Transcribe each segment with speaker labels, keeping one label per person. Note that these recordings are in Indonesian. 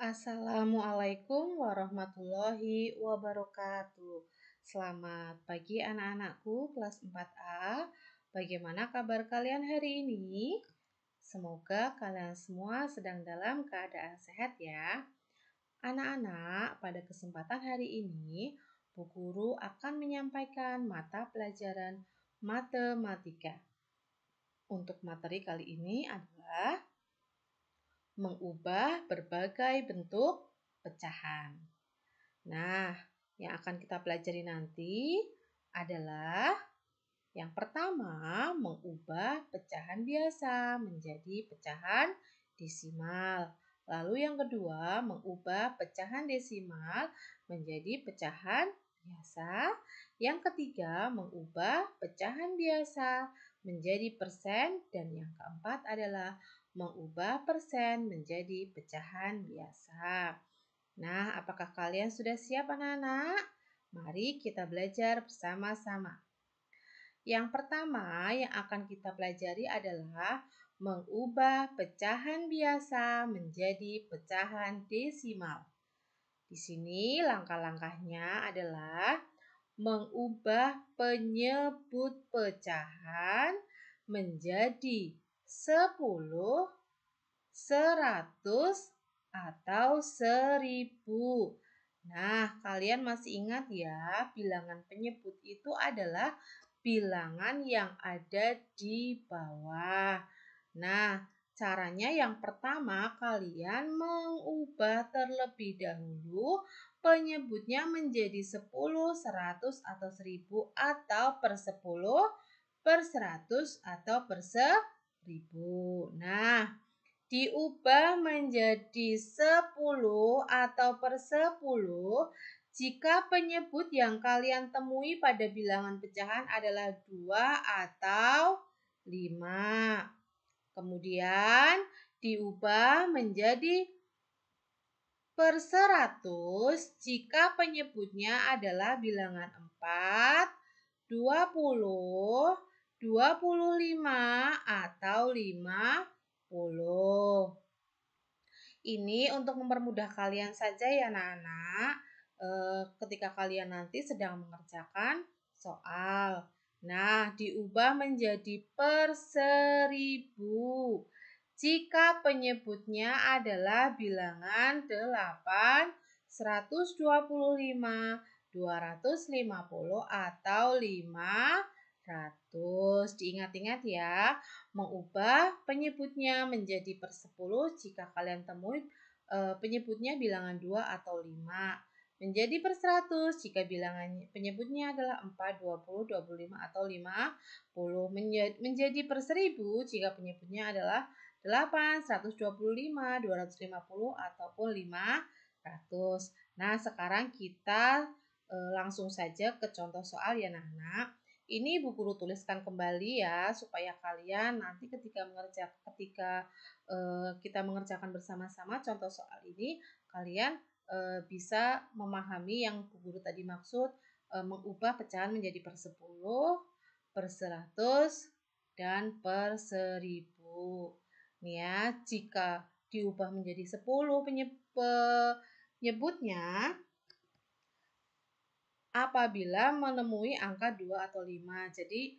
Speaker 1: Assalamualaikum warahmatullahi wabarakatuh. Selamat pagi anak-anakku kelas 4A. Bagaimana kabar kalian hari ini? Semoga kalian semua sedang dalam keadaan sehat ya. Anak-anak, pada kesempatan hari ini, Bu Guru akan menyampaikan mata pelajaran matematika. Untuk materi kali ini adalah mengubah berbagai bentuk pecahan. Nah, yang akan kita pelajari nanti adalah yang pertama, mengubah pecahan biasa menjadi pecahan desimal. Lalu yang kedua, mengubah pecahan desimal menjadi pecahan biasa. Yang ketiga, mengubah pecahan biasa menjadi persen. Dan yang keempat adalah mengubah persen menjadi pecahan biasa. Nah, apakah kalian sudah siap anak-anak? Mari kita belajar bersama-sama. Yang pertama yang akan kita pelajari adalah mengubah pecahan biasa menjadi pecahan desimal. Di sini langkah-langkahnya adalah mengubah penyebut pecahan menjadi 10, 100, atau 1000. Nah, kalian masih ingat ya, bilangan penyebut itu adalah bilangan yang ada di bawah. Nah, caranya yang pertama kalian mengubah terlebih dahulu penyebutnya menjadi 10, 100, atau 1000, atau per 10, per 100, atau per 1000. Nah, diubah menjadi 10 atau per 10 jika penyebut yang kalian temui pada bilangan pecahan adalah 2 atau 5. Kemudian diubah menjadi per 100 jika penyebutnya adalah bilangan 4, 20, 25, atau 50. Ini untuk mempermudah kalian saja ya anak-anak, ketika kalian nanti sedang mengerjakan soal. Nah, diubah menjadi per 1000 jika penyebutnya adalah bilangan 8, 125, 250, atau 500. Diingat-ingat ya, mengubah penyebutnya menjadi per 10 jika kalian temui penyebutnya bilangan 2 atau 5. Menjadi per 100 jika bilangan penyebutnya adalah 4, 20, 25, atau 50. Menjadi per 1000 jika penyebutnya adalah 8, 125, 250, ataupun 500. Nah, sekarang kita langsung saja ke contoh soal ya anak-anak. Ini Bu Guru tuliskan kembali ya, supaya kalian nanti ketika kita mengerjakan bersama-sama contoh soal ini, kalian bisa memahami yang Bu Guru tadi maksud, mengubah pecahan menjadi per 10, per 100, dan per 1000. Nih ya, jika diubah menjadi 10 penyebutnya apabila menemui angka 2 atau 5. Jadi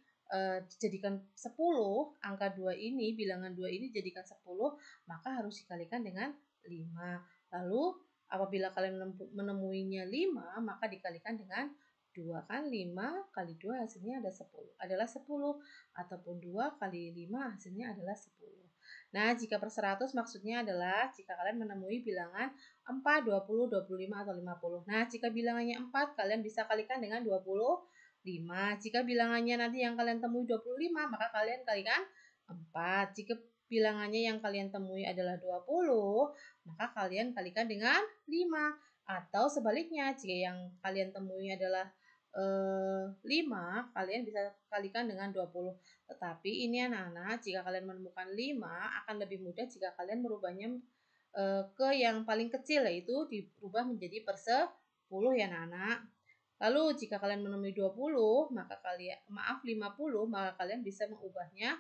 Speaker 1: dijadikan 10, angka 2 ini, bilangan 2 ini dijadikan 10, maka harus dikalikan dengan 5. Lalu apabila kalian menemuinya 5, maka dikalikan dengan 2, kan 5 kali 2 hasilnya adalah 10, ataupun 2 kali 5 hasilnya adalah 10. Nah, jika per 100 maksudnya adalah jika kalian menemui bilangan 4, 20, 25, atau 50. Nah, jika bilangannya 4, kalian bisa kalikan dengan 25. Jika bilangannya nanti yang kalian temui 25, maka kalian kalikan 4. Jika bilangannya yang kalian temui adalah 20, maka kalian kalikan dengan 5. Atau sebaliknya, jika yang kalian temui adalah 5, kalian bisa kalikan dengan 20. Tetapi ini anak-anak, jika kalian menemukan 5, akan lebih mudah jika kalian merubahnya ke yang paling kecil, yaitu dirubah menjadi per 10 ya anak-anak. Lalu jika kalian menemui 20, maka 50, maka kalian bisa mengubahnya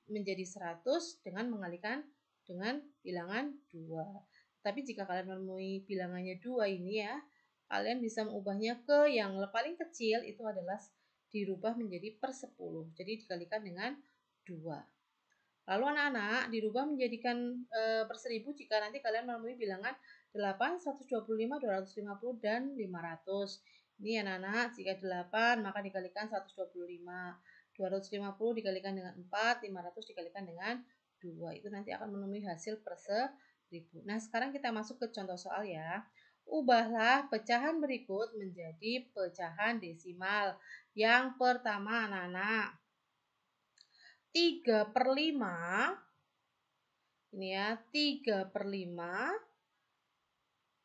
Speaker 1: menjadi 100 dengan mengalikan dengan bilangan 2. Tapi jika kalian menemui bilangannya 2 ini ya, kalian bisa mengubahnya ke yang paling kecil, itu adalah dirubah menjadi per 10. Jadi dikalikan dengan 2. Lalu anak-anak dirubah menjadikan per 1000 jika nanti kalian menemui bilangan 8, 125, 250, dan 500. Ini anak-anak, jika 8 maka dikalikan 125. 250 dikalikan dengan 4, 500 dikalikan dengan 2. Itu nanti akan menemui hasil per 1000. Nah, sekarang kita masuk ke contoh soal ya. Ubahlah pecahan berikut menjadi pecahan desimal. Yang pertama anak-anak, 3/5, ini ya, 3/5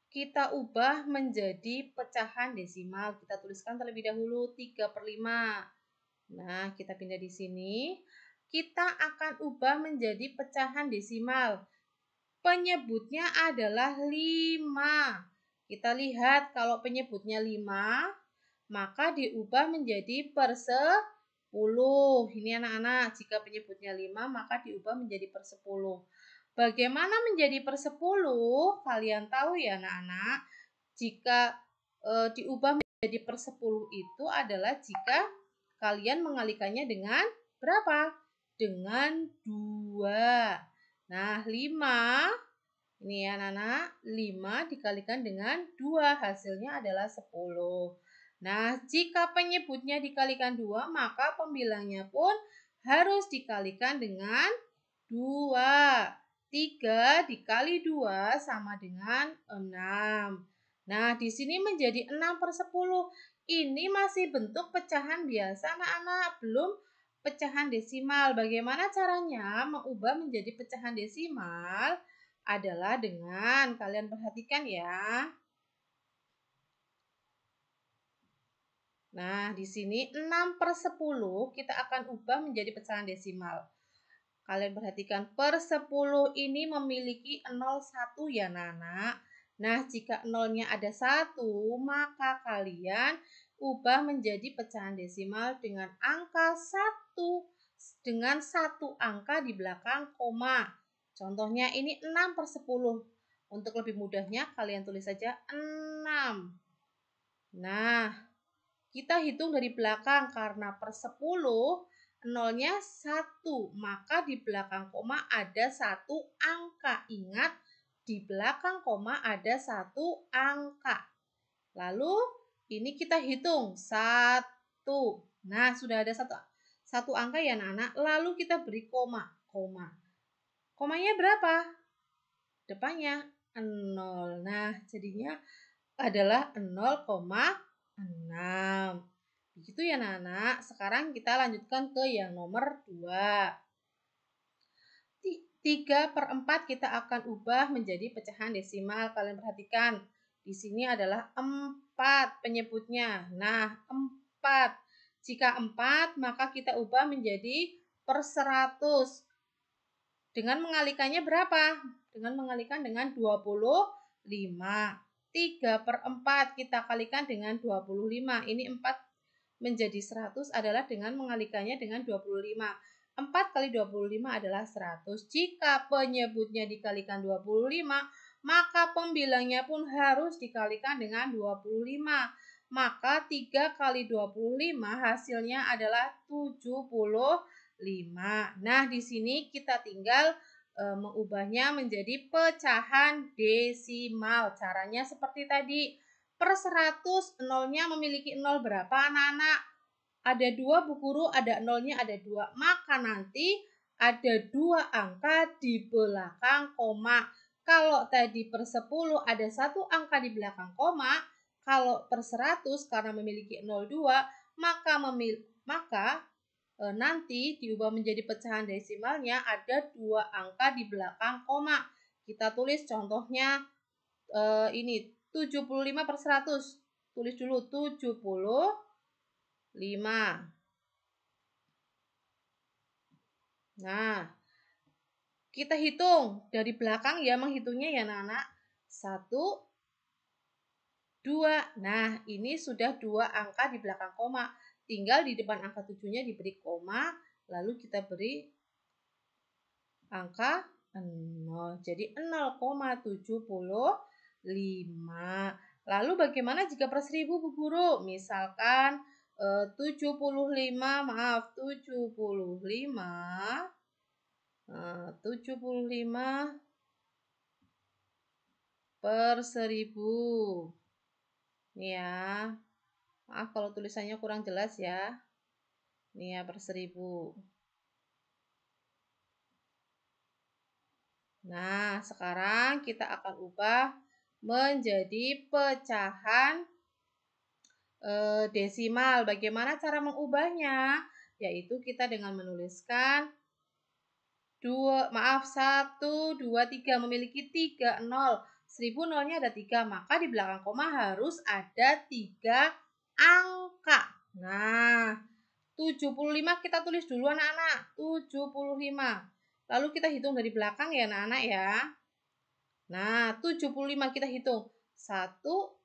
Speaker 1: kita ubah menjadi pecahan desimal. Kita tuliskan terlebih dahulu 3/5. Nah, kita pindah di sini. Kita akan ubah menjadi pecahan desimal. Penyebutnya adalah 5. Kita lihat kalau penyebutnya 5, maka diubah menjadi per 10. Ini anak-anak, jika penyebutnya 5, maka diubah menjadi per 10. Bagaimana menjadi per 10? Kalian tahu ya anak-anak, jika diubah menjadi per 10 itu adalah jika kalian mengalikannya dengan berapa? Dengan 2. Nah, 5, ini ya anak-anak, 5 dikalikan dengan 2, hasilnya adalah 10. Nah, jika penyebutnya dikalikan 2, maka pembilangnya pun harus dikalikan dengan 2. 3 dikali 2 sama dengan 6. Nah, di sini menjadi 6/10. Ini masih bentuk pecahan biasa anak-anak, belum pecahan desimal. Bagaimana caranya mengubah menjadi pecahan desimal? Adalah dengan, kalian perhatikan ya. Nah, di sini 6/10 kita akan ubah menjadi pecahan desimal. Kalian perhatikan, per 10 ini memiliki 01 ya Nana. Nah, jika nolnya ada 1, maka kalian ubah menjadi pecahan desimal dengan angka 1. Dengan 1 angka di belakang koma. Contohnya ini 6/10. Untuk lebih mudahnya, kalian tulis saja 6. Nah, kita hitung dari belakang karena per 10 nolnya 1, maka di belakang koma ada 1 angka. Ingat, di belakang koma ada 1 angka. Lalu ini kita hitung 1. Nah, sudah ada satu angka ya anak-anak. Lalu kita beri koma. Komanya berapa? Depannya 0. Nah, jadinya adalah 0,6. Begitu ya anak-anak. Sekarang kita lanjutkan ke yang nomor 2. 3/4 kita akan ubah menjadi pecahan desimal. Kalian perhatikan, di sini adalah 4 penyebutnya. Nah, 4. Jika 4, maka kita ubah menjadi per 100. Dengan mengalikannya berapa? Dengan mengalikan dengan 25. 3/4 kita kalikan dengan 25. Ini 4 menjadi 100 adalah dengan mengalikannya dengan 25. 4 kali 25 adalah 100. Jika penyebutnya dikalikan 25, maka pembilangnya pun harus dikalikan dengan 25. Maka 3 kali 25 hasilnya adalah 75. Nah, di sini kita tinggal mengubahnya menjadi pecahan desimal. Caranya seperti tadi. Per 100, nolnya memiliki 0 berapa anak-anak? Ada 2 Bu Guru, ada nolnya ada 2. Maka nanti ada 2 angka di belakang koma. Kalau tadi per 10 ada 1 angka di belakang koma, kalau per 100 karena memiliki 02, maka nanti diubah menjadi pecahan desimalnya ada 2 angka di belakang koma. Kita tulis contohnya ini 75/100. Tulis dulu 75. Nah, kita hitung dari belakang ya, menghitungnya ya anak-anak. 1, 2. Nah, ini sudah 2 angka di belakang koma. Tinggal di depan angka 7-nya diberi koma, lalu kita beri angka 0. Jadi 0,75. Lalu bagaimana jika per 1000 Bu Guru? Misalkan 75 per 1000. Nih ya. Maaf kalau tulisannya kurang jelas ya. Nih ya, per 1000. Nah, sekarang kita akan ubah menjadi pecahan desimal. Bagaimana cara mengubahnya? Yaitu kita dengan menuliskan 1, 2, 3 memiliki 3 0. 1000 nolnya ada 3, maka di belakang koma harus ada 3 angka. Nah, 75 kita tulis dulu anak-anak, 75. Lalu kita hitung dari belakang ya anak-anak ya. Nah, 75 kita hitung. 1,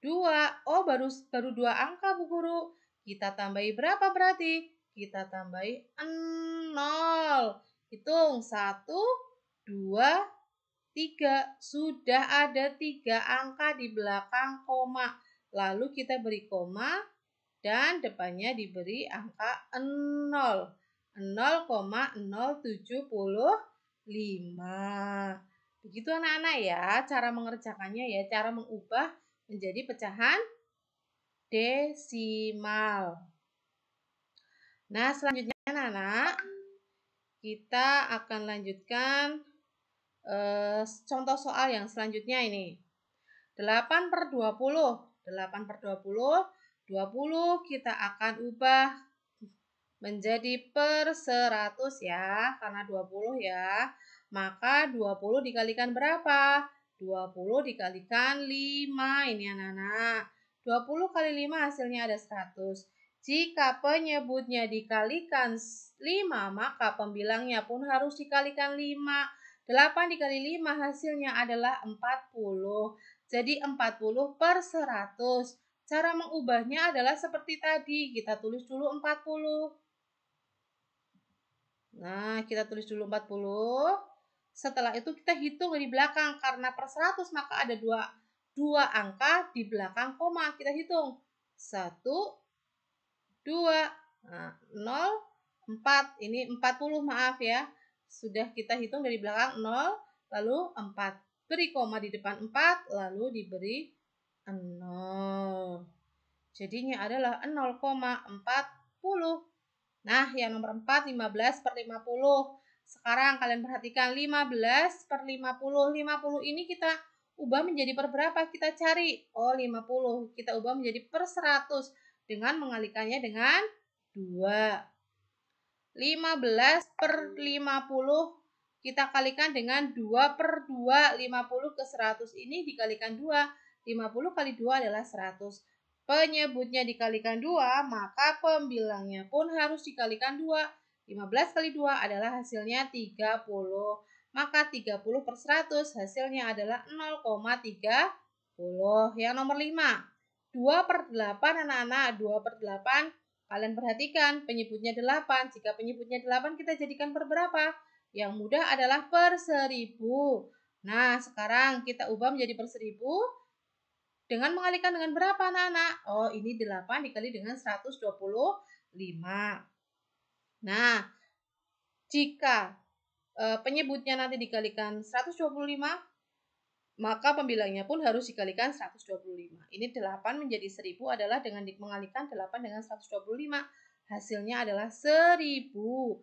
Speaker 1: 2. Oh, baru 2 angka Bu Guru. Kita tambahi berapa berarti? Kita tambahi 0. Hitung 1, 2, 3. Sudah ada 3 angka di belakang koma. Lalu kita beri koma dan depannya diberi angka 0. 0,075. Begitu anak-anak ya, cara mengerjakannya ya, cara mengubah menjadi pecahan desimal. Nah, selanjutnya anak-anak, kita akan lanjutkan contoh soal yang selanjutnya ini. 8 per 20. 8 per 20. 20 kita akan ubah menjadi per 100 ya, karena 20 ya. Maka 20 dikalikan berapa? 20 dikalikan 5, ini anak-anak. 20 kali 5 hasilnya ada 100. Jika penyebutnya dikalikan 5, maka pembilangnya pun harus dikalikan 5. 8 dikali 5 hasilnya adalah 40. Jadi 40 per 100. Cara mengubahnya adalah seperti tadi. Kita tulis dulu 40. Nah, kita tulis dulu 40. Setelah itu kita hitung di belakang. Karena per 100 maka ada dua angka di belakang koma. Kita hitung. 1, 2, nah, 0, 4. Ini 40 maaf ya. Sudah kita hitung dari belakang 0, lalu 4. Beri koma di depan 4, lalu diberi 0. Jadinya adalah 0,40. Nah, yang nomor 4, 15 per 50. Sekarang kalian perhatikan 15 per 50. 50 ini kita ubah menjadi per berapa? Kita cari. Oh, 50. Kita ubah menjadi per 100 dengan mengalikannya dengan 2. 15 per 50 kita kalikan dengan 2 per 2. 50 ke 100 ini dikalikan 2. 50 kali 2 adalah 100. Penyebutnya dikalikan 2, maka pembilangnya pun harus dikalikan 2. 15 kali 2 adalah hasilnya 30. Maka 30 per 100 hasilnya adalah 0,30. Yang nomor 5. 2 per 8 anak-anak. 2 per 8. Kalian perhatikan penyebutnya 8. Jika penyebutnya 8 kita jadikan per berapa? Yang mudah adalah per 1000. Nah, sekarang kita ubah menjadi per 1000. Dengan mengalikan dengan berapa anak-anak? Oh, ini 8 dikali dengan 125. Nah, jika penyebutnya nanti dikalikan 125, maka pembilangnya pun harus dikalikan 125. Ini 8 menjadi 1000 adalah dengan mengalihkan 8 dengan 125. Hasilnya adalah 1000.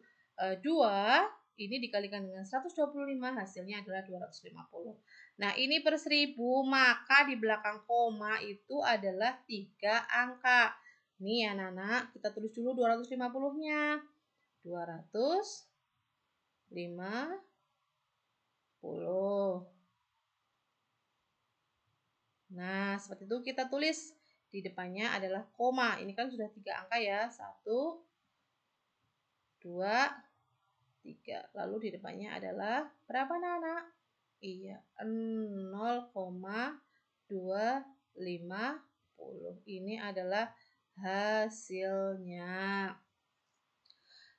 Speaker 1: 2 ini dikalikan dengan 125, hasilnya adalah 250. Nah, ini per 1000, maka di belakang koma itu adalah 3 angka. Nih anak-anak, kita tulis dulu 250-nya. 250. Nah, seperti itu kita tulis. Di depannya adalah koma. Ini kan sudah 3 angka ya. 1, 2, 3. Lalu di depannya adalah berapa anak-anak? Iya, 0,250. Ini adalah hasilnya.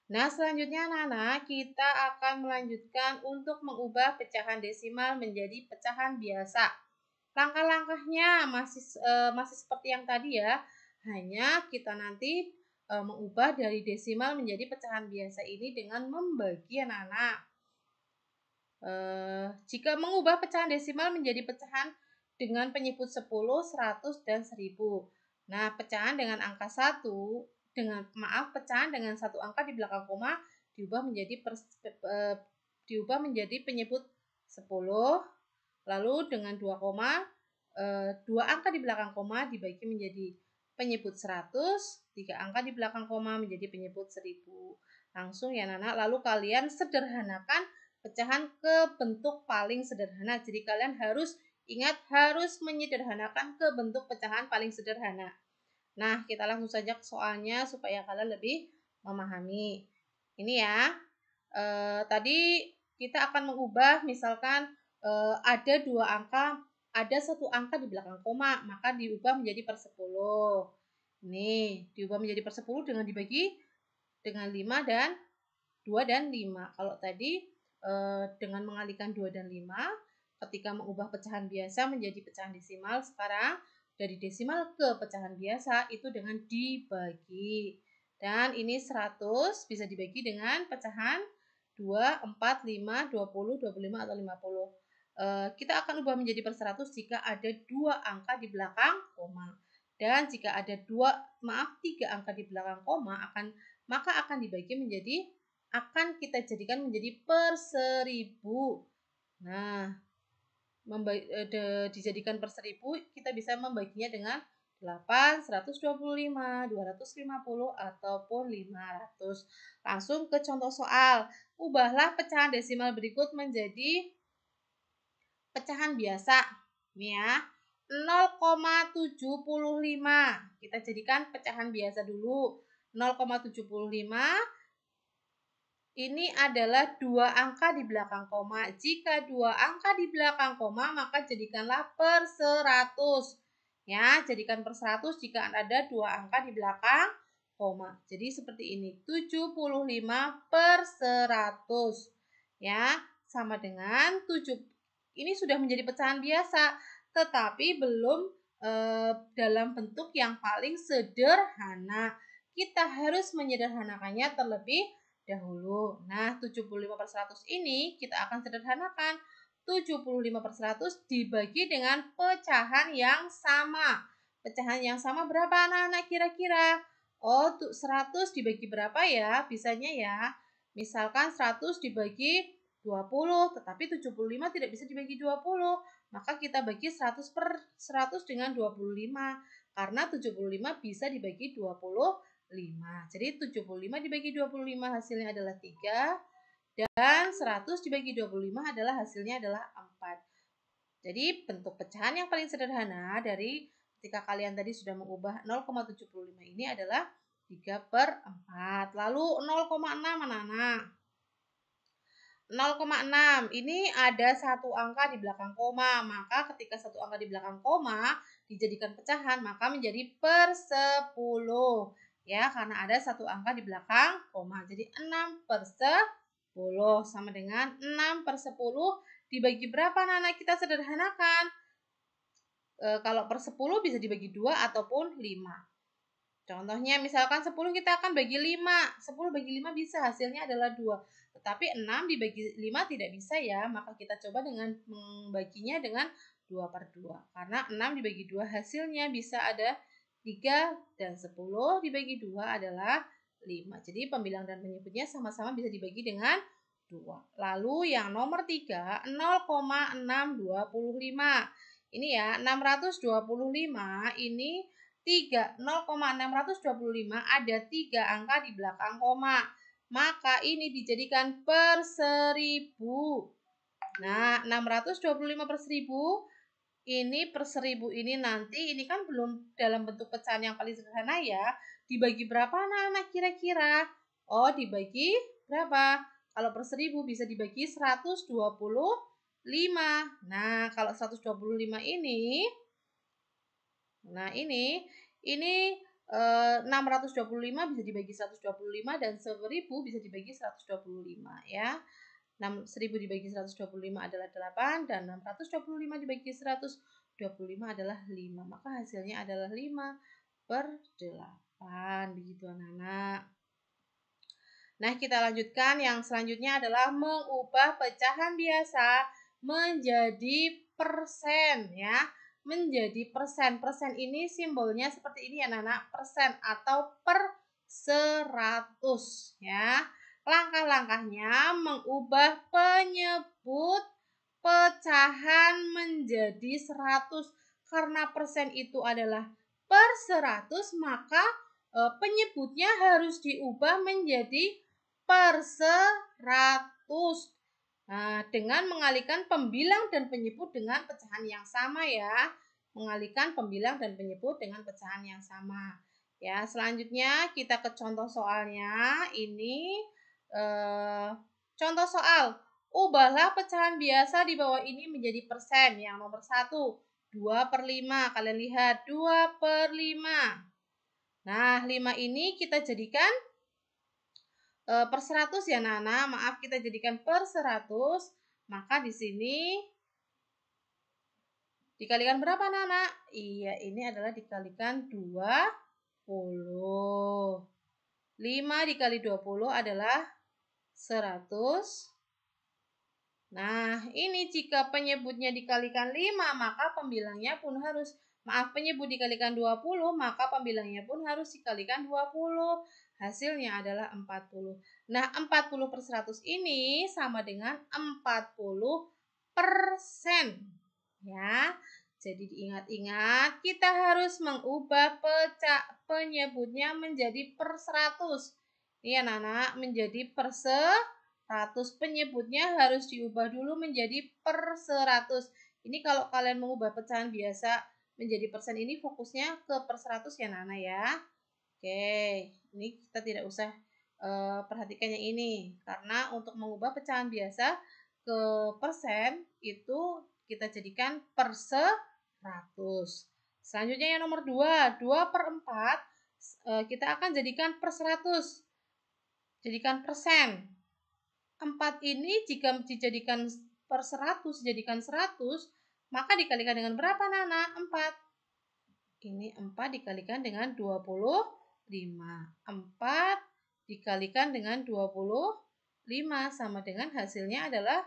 Speaker 1: Nah, selanjutnya anak-anak, kita akan melanjutkan untuk mengubah pecahan desimal menjadi pecahan biasa. Langkah-langkahnya masih seperti yang tadi ya, hanya kita nanti mengubah dari desimal menjadi pecahan biasa ini dengan membagi anak-anak. Jika mengubah pecahan desimal menjadi pecahan dengan penyebut 10, 100, dan 1000. Nah, pecahan dengan angka 1, pecahan dengan satu angka di belakang koma diubah menjadi penyebut 10, lalu dengan 2 koma, 2 angka di belakang koma dibagi menjadi penyebut 100, 3 angka di belakang koma menjadi penyebut 1000. Langsung ya anak-anak, lalu kalian sederhanakan pecahan ke bentuk paling sederhana. Jadi kalian harus menyederhanakan ke bentuk pecahan paling sederhana. Nah, kita langsung saja ke soalnya supaya kalian lebih memahami. Ini ya, tadi kita akan mengubah misalkan ada satu angka di belakang koma, maka diubah menjadi per 10. Ini diubah menjadi per 10 dengan dibagi dengan 5 dan 2 dan 5. Kalau tadi dengan mengalihkan 2 dan 5, ketika mengubah pecahan biasa menjadi pecahan desimal, sekarang dari desimal ke pecahan biasa itu dengan dibagi. Dan ini 100 bisa dibagi dengan pecahan 2, 4, 5, 20, 25, atau 50. Kita akan ubah menjadi per 100 jika ada 2 angka di belakang koma. Dan jika ada 3 angka di belakang koma, maka akan kita jadikan menjadi per 1000. Nah, dijadikan per 1000, kita bisa membaginya dengan 8, 125, 250, ataupun 500. Langsung ke contoh soal. Ubahlah pecahan desimal berikut menjadi pecahan biasa. Ini ya, 0,75. Kita jadikan pecahan biasa dulu. 0,75 ini adalah 2 angka di belakang koma. Jika 2 angka di belakang koma, maka jadikanlah per 100. Ya, jadikan per 100 jika ada 2 angka di belakang koma. Jadi seperti ini, 75 per 100. Ya, sama dengan 7. Ini sudah menjadi pecahan biasa, tetapi belum dalam bentuk yang paling sederhana. Kita harus menyederhanakannya terlebih dahulu. Nah, 75 per 100 ini kita akan sederhanakan. 75 per 100 dibagi dengan pecahan yang sama. Pecahan yang sama berapa anak-anak kira-kira? Oh, 100 dibagi berapa ya? Bisanya ya. Misalkan 100 dibagi 20, tetapi 75 tidak bisa dibagi 20. Maka kita bagi 100 per 100 dengan 25. Karena 75 bisa dibagi 25. Jadi 75 dibagi 25 hasilnya adalah 3. Dan 100 dibagi 25 hasilnya adalah 4. Jadi bentuk pecahan yang paling sederhana dari ketika kalian tadi sudah mengubah 0,75 ini adalah 3 per 4. Lalu 0,6 anak-anak. 0,6 ini ada satu angka di belakang koma, maka ketika satu angka di belakang koma dijadikan pecahan maka menjadi per 10 ya, karena ada satu angka di belakang koma. Jadi 6 per 10 sama dengan 6 per 10 dibagi berapa anak-anak, kita sederhanakan. Kalau per 10 bisa dibagi 2 ataupun 5. Contohnya misalkan 10 kita akan bagi 5. 10 bagi 5 bisa, hasilnya adalah 2. Tetapi 6 dibagi 5 tidak bisa ya, maka kita coba dengan membaginya dengan 2 per 2. Karena 6 dibagi 2 hasilnya bisa ada 3 dan 10 dibagi 2 adalah 5. Jadi pembilang dan penyebutnya sama-sama bisa dibagi dengan 2. Lalu yang nomor 3, 0,625. Ini ya, 625 ini 0,625 ada 3 angka di belakang koma. Maka ini dijadikan per 1000. Nah, 625 per 1000 ini per 1000 ini nanti ini kan belum dalam bentuk pecahan yang paling sederhana ya. Dibagi berapa anak-anak kira-kira? Oh, dibagi berapa? Kalau per 1000 bisa dibagi 125. Nah, kalau 125 ini, nah ini 625 bisa dibagi 125 dan 1000 bisa dibagi 125 ya. 1000 dibagi 125 adalah 8 dan 625 dibagi 125 adalah 5. Maka hasilnya adalah 5/8. Begitu anak-anak. Nah, kita lanjutkan. Yang selanjutnya adalah mengubah pecahan biasa menjadi persen ya. Menjadi persen. Persen ini simbolnya seperti ini ya anak-anak. Persen atau per 100 ya. Langkah-langkahnya mengubah penyebut pecahan menjadi 100. Karena persen itu adalah per 100, maka penyebutnya harus diubah menjadi per 100. Nah, dengan mengalihkan pembilang dan penyebut dengan pecahan yang sama ya. Mengalihkan pembilang dan penyebut dengan pecahan yang sama. Ya, selanjutnya kita ke contoh soalnya. Ini contoh soal. Ubahlah pecahan biasa di bawah ini menjadi persen. Yang nomor 1, 2/5. Kalian lihat, 2/5. Nah, 5 ini kita jadikan per 100 ya Nana. Maaf, kita jadikan per 100. Maka di sini dikalikan berapa Nana? Iya, ini adalah dikalikan 20. 5 dikali 20 adalah 100. Nah, ini jika penyebutnya dikalikan 5, maka pembilangnya pun harus, penyebut dikalikan 20, maka pembilangnya pun harus dikalikan 20. Hasilnya adalah 40. Nah, 40/100 ini sama dengan 40%. Ya, jadi diingat-ingat, kita harus mengubah penyebutnya menjadi per 100. Ini ya, anak-anak, menjadi per 100. Penyebutnya harus diubah dulu menjadi per 100. Ini kalau kalian mengubah pecahan biasa menjadi persen, ini fokusnya ke per 100 ya Nana ya. Oke, ini kita tidak usah perhatikan yang ini. Karena untuk mengubah pecahan biasa ke persen itu kita jadikan per 100. Selanjutnya yang nomor 2, 2/4 kita akan jadikan per 100. Jadikan persen. 4 ini jika dijadikan per 100, jadikan 100, maka dikalikan dengan berapa Nana? 4. Ini 4 dikalikan dengan 25. 4 dikalikan dengan 25 sama dengan hasilnya adalah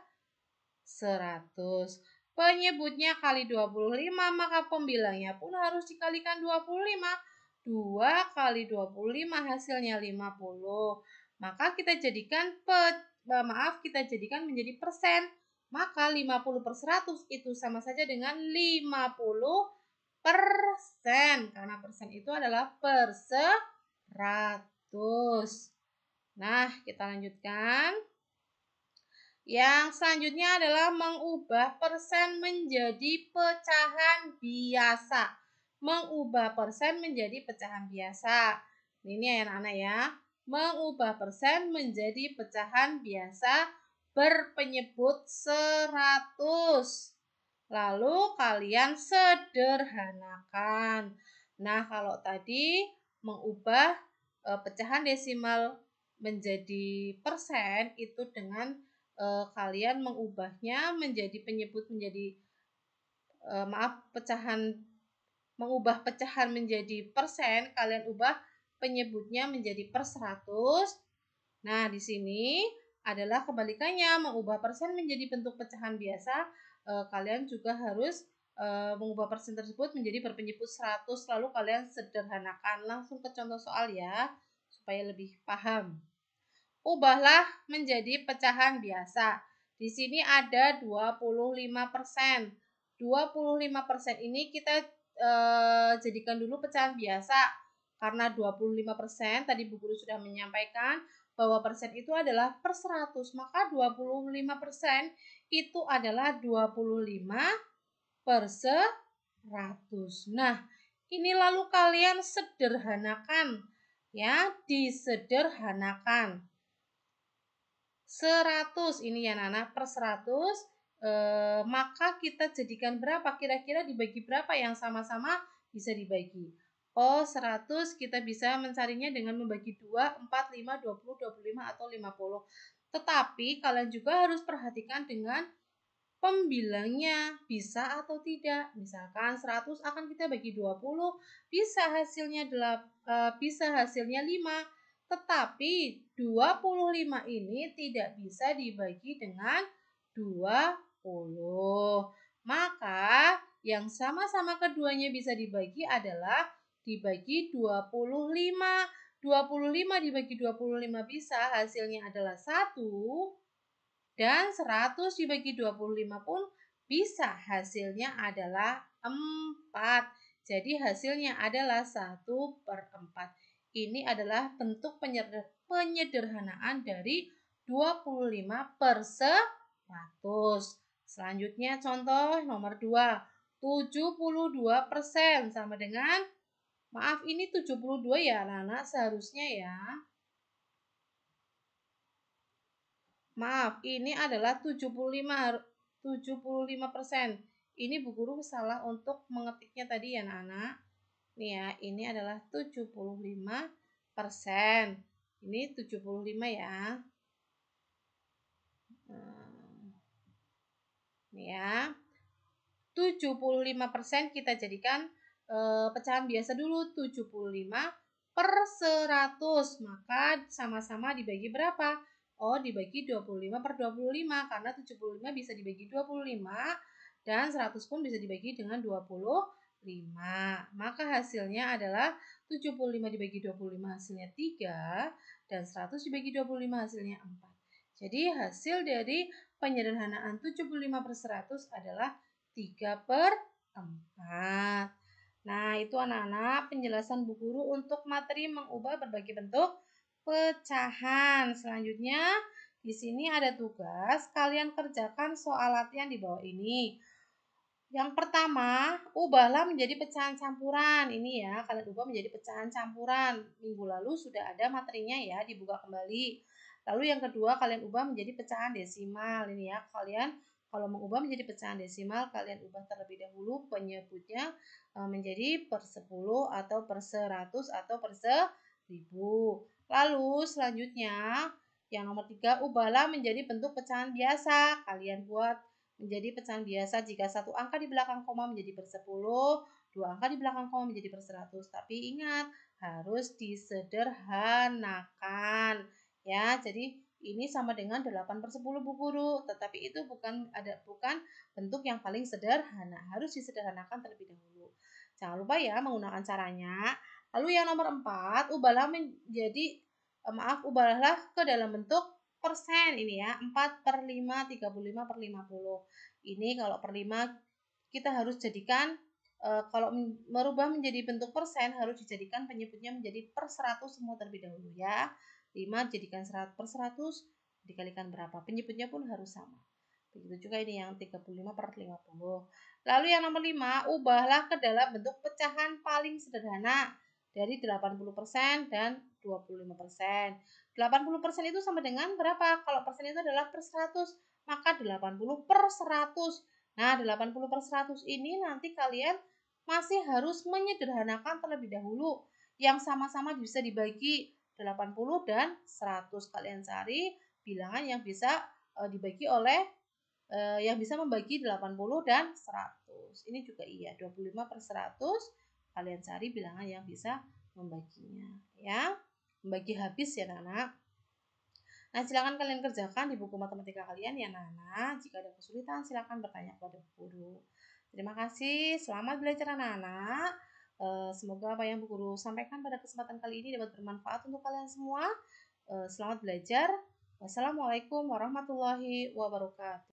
Speaker 1: 100. Penyebutnya kali 25, maka pembilangnya pun harus dikalikan 25. 2 kali 25 hasilnya 50. Maka kita jadikan kita jadikan menjadi persen. Maka 50/100 itu sama saja dengan 50%. Karena persen itu adalah per 100. Nah, kita lanjutkan. Yang selanjutnya adalah mengubah persen menjadi pecahan biasa. Mengubah persen menjadi pecahan biasa. Ini ya anak-anak ya. Mengubah persen menjadi pecahan biasa berpenyebut 100. Lalu kalian sederhanakan. Nah, kalau tadi mengubah pecahan desimal menjadi persen itu dengan kalian mengubahnya menjadi penyebut menjadi mengubah pecahan menjadi persen, kalian ubah penyebutnya menjadi per 100. Nah, di sini adalah kebalikannya, mengubah persen menjadi bentuk pecahan biasa, kalian juga harus mengubah persen tersebut menjadi berpenyebut 100, lalu kalian sederhanakan. Langsung ke contoh soal ya, supaya lebih paham. Ubahlah menjadi pecahan biasa. Di sini ada 25%. 25% ini kita jadikan dulu pecahan biasa. Karena 25% tadi Bu Guru sudah menyampaikan bahwa persen itu adalah per 100. Maka 25% itu adalah 25 per 100. Nah, ini lalu kalian sederhanakan ya, disederhanakan. 100 ini ya Nana, per 100 maka kita jadikan berapa? Kira-kira dibagi berapa yang sama-sama bisa dibagi? Oh, 100 kita bisa mencarinya dengan membagi 2, 4, 5, 20, 25, atau 50. Tetapi kalian juga harus perhatikan dengan pembilangnya, bisa atau tidak. Misalkan 100 akan kita bagi 20, bisa hasilnya 5. Tetapi 25 ini tidak bisa dibagi dengan 20. Maka yang sama-sama keduanya bisa dibagi adalah dibagi 25. 25 dibagi 25 bisa hasilnya adalah 1. Dan 100 dibagi 25 pun bisa hasilnya adalah 4. Jadi hasilnya adalah 1/4. Ini adalah bentuk penyederhanaan dari 25 per 100. Selanjutnya contoh nomor 2. 72% sama dengan, maaf ini 72 ya anak-anak seharusnya ya. Maaf, ini adalah 75%. Ini Bu Guru salah untuk mengetiknya tadi ya anak-anak. Nih ya, ini adalah 75%. Ini 75 ya. Nih ya. 75% kita jadikan pecahan biasa dulu, 75 per 100. Maka sama-sama dibagi berapa? Oh, dibagi 25 per 25 karena 75 bisa dibagi 25 dan 100 pun bisa dibagi dengan 25. Maka hasilnya adalah 75 dibagi 25 hasilnya 3 dan 100 dibagi 25 hasilnya 4. Jadi hasil dari penyederhanaan 75 per 100 adalah 3/4. Nah, itu anak-anak penjelasan Bu Guru untuk materi mengubah berbagai bentuk pecahan. Selanjutnya, di sini ada tugas, kalian kerjakan soal latihan di bawah ini. Yang pertama, ubahlah menjadi pecahan campuran. Ini ya, kalian ubah menjadi pecahan campuran. Minggu lalu sudah ada materinya ya, dibuka kembali. Lalu yang kedua, kalian ubah menjadi pecahan desimal. Ini ya, kalian kalau mengubah menjadi pecahan desimal, kalian ubah terlebih dahulu penyebutnya menjadi per 10 atau per 100 atau per 1000. Lalu selanjutnya, yang nomor 3, ubahlah menjadi bentuk pecahan biasa. Kalian buat menjadi pecahan biasa jika satu angka di belakang koma menjadi per 10, dua angka di belakang koma menjadi per 100. Tapi ingat, harus disederhanakan. Ya, jadi ini sama dengan 8/10 Bu Guru, tetapi itu bukan bentuk yang paling sederhana, harus disederhanakan terlebih dahulu. Jangan lupa ya menggunakan caranya. Lalu yang nomor 4, ubahlah ke dalam bentuk persen ini ya, 4/5, 35/50. Ini kalau per 5 kita harus jadikan kalau merubah menjadi bentuk persen harus dijadikan penyebutnya menjadi per 100 semua terlebih dahulu ya. 5 jadikan 100 per 100 dikalikan berapa? Penyebutnya pun harus sama. Begitu juga ini yang 35/50. Lalu yang nomor 5, ubahlah ke dalam bentuk pecahan paling sederhana dari 80% dan 25%. 80% itu sama dengan berapa? Kalau persen itu adalah per 100, maka 80 per 100. Nah, 80 per 100 ini nanti kalian masih harus menyederhanakan terlebih dahulu. Yang sama-sama bisa dibagi 80 dan 100. Kalian cari bilangan yang bisa dibagi oleh yang bisa membagi 80 dan 100. Ini juga iya, 25 per 100. Kalian cari bilangan yang bisa membaginya. Ya, membagi habis ya anak-anak. Nah, silakan kalian kerjakan di buku matematika kalian ya anak-anak. Jika ada kesulitan, silakan bertanya kepada guru. Terima kasih, selamat belajar anak-anak. Semoga apa yang Bu Guru sampaikan pada kesempatan kali ini dapat bermanfaat untuk kalian semua. Selamat belajar. Wassalamualaikum warahmatullahi wabarakatuh.